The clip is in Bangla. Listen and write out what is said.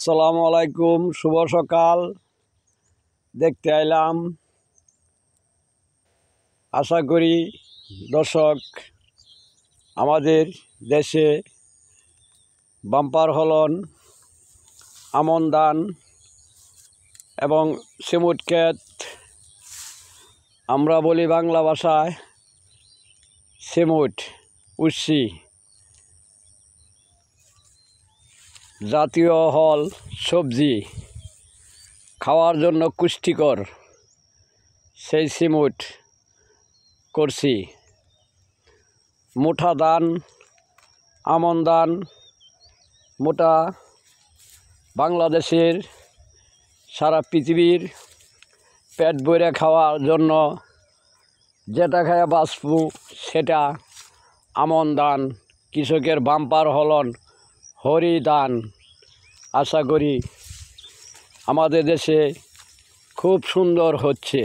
আসসালামু আলাইকুম, শুভ সকাল। দেখতে আইলাম। আশা করি দর্শক আমাদের দেশে বাম্পার ফলন, আমন ধান এবং সিমুট ক্ষেত, আমরা বলি বাংলা ভাষায় সিমুট, উচ্ছি জাতীয় হল সবজি, খাওয়ার জন্য পুষ্টিকর সেই সিমুট করছি। মোটা ধান, আমন ধান, মোটা বাংলাদেশের সারা পৃথিবীর পেট ভরে খাওয়ার জন্য যেটা খায় বাঁচবো সেটা আমন ধান, কৃষকের বাম্পার ফলন হরি ধান। আশা করি আমাদের দেশে খুব সুন্দর হচ্ছে।